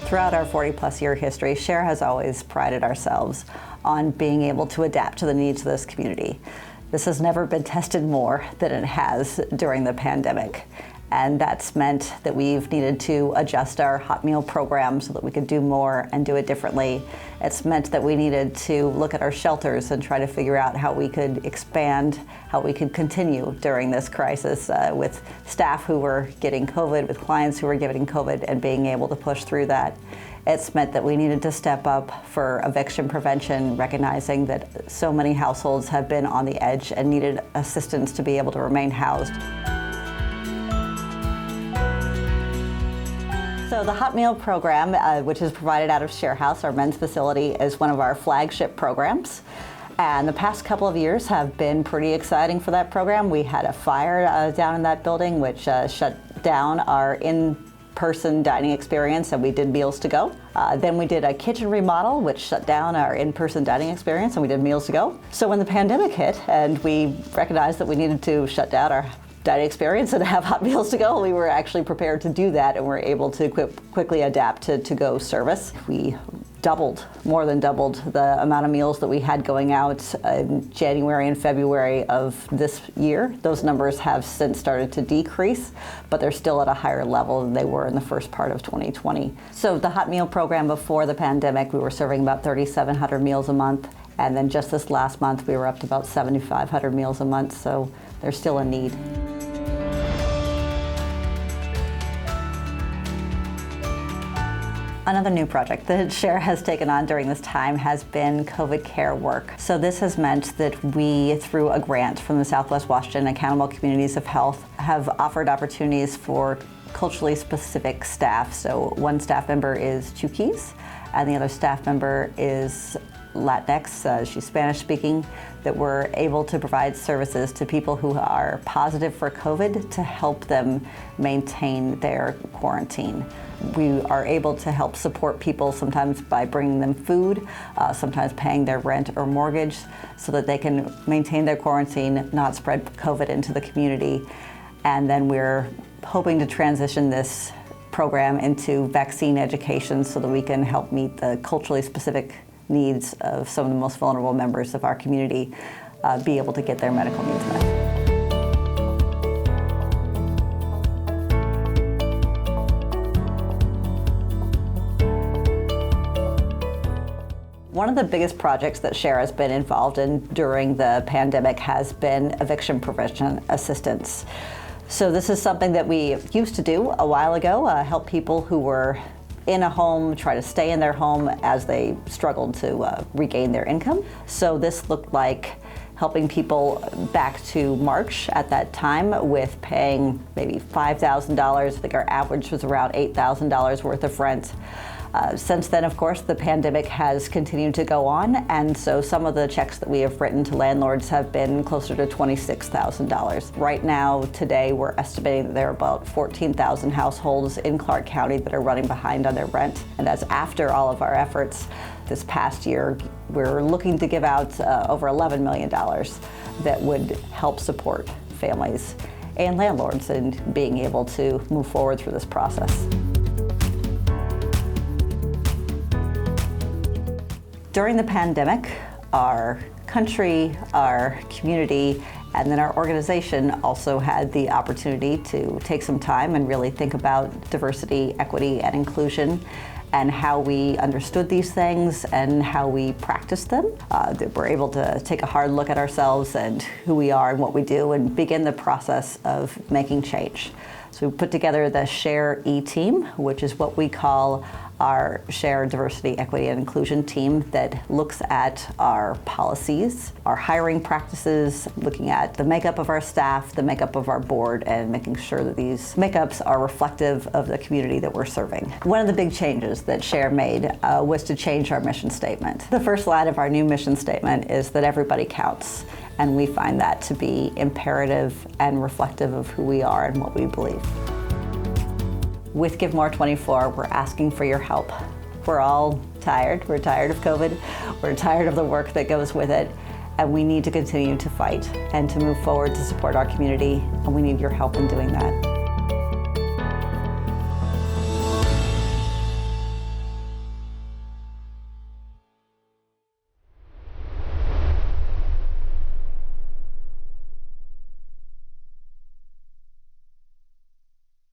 Throughout our 40-plus year history, Share has always prided ourselves on being able to adapt to the needs of this community. This has never been tested more than it has during the pandemic. And that's meant that we've needed to adjust our hot meal program so that we could do more and do it differently. It's meant that we needed to look at our shelters and try to figure out how we could expand, how we could continue during this crisis with staff who were getting COVID, with clients who were getting COVID, and being able to push through that. It's meant that we needed to step up for eviction prevention, recognizing that so many households have been on the edge and needed assistance to be able to remain housed. So the hot meal program, which is provided out of Share House, our men's facility, is one of our flagship programs. And the past couple of years have been pretty exciting for that program. We had a fire down in that building, which shut down our in-person dining experience, and we did meals to go. Then we did a kitchen remodel, which shut down our in-person dining experience, and we did meals to go. So when the pandemic hit and we recognized that we needed to shut down our dining experience and have hot meals to go, we were actually prepared to do that, and were able to quickly adapt to to-go service. We more than doubled the amount of meals that we had going out in January and February of this year. Those numbers have since started to decrease, but they're still at a higher level than they were in the first part of 2020. So the hot meal program before the pandemic, we were serving about 3,700 meals a month. And then just this last month, we were up to about 7,500 meals a month. So there's still a need. Another new project that Share has taken on during this time has been COVID care work. So this has meant that we, through a grant from the Southwest Washington Accountable Communities of Health, have offered opportunities for culturally specific staff. So one staff member is Chuukese, and the other staff member is Latinx, she's Spanish speaking, that we're able to provide services to people who are positive for COVID to help them maintain their quarantine. We are able to help support people sometimes by bringing them food, sometimes paying their rent or mortgage so that they can maintain their quarantine, not spread COVID into the community. And then we're hoping to transition this program into vaccine education so that we can help meet the culturally specific needs of some of the most vulnerable members of our community, be able to get their medical needs met. One of the biggest projects that Share has been involved in during the pandemic has been eviction prevention assistance. So this is something that we used to do a while ago, help people who were in a home, try to stay in their home as they struggled to regain their income. So this looked like helping people back to March at that time with paying maybe $5,000. I think our average was around $8,000 worth of rent. Since then, of course, the pandemic has continued to go on, and so some of the checks that we have written to landlords have been closer to $26,000. Right now, today, we're estimating that there are about 14,000 households in Clark County that are running behind on their rent, and that's after all of our efforts. This past year, we're looking to give out over $11 million that would help support families and landlords in being able to move forward through this process. During the pandemic, our country, our community, and then our organization also had the opportunity to take some time and really think about diversity, equity, and inclusion, and how we understood these things and how we practiced them. That we're able to take a hard look at ourselves and who we are and what we do and begin the process of making change. So we put together the Share ETeam, which is what we call our Share Diversity, Equity, and Inclusion team that looks at our policies, our hiring practices, looking at the makeup of our staff, the makeup of our board, and making sure that these makeups are reflective of the community that we're serving. One of the big changes that Share made was to change our mission statement. The first line of our new mission statement is that everybody counts, and we find that to be imperative and reflective of who we are and what we believe. With GiveMore24, we're asking for your help. We're all tired. We're tired of COVID. We're tired of the work that goes with it. And we need to continue to fight and to move forward to support our community. And we need your help in doing that.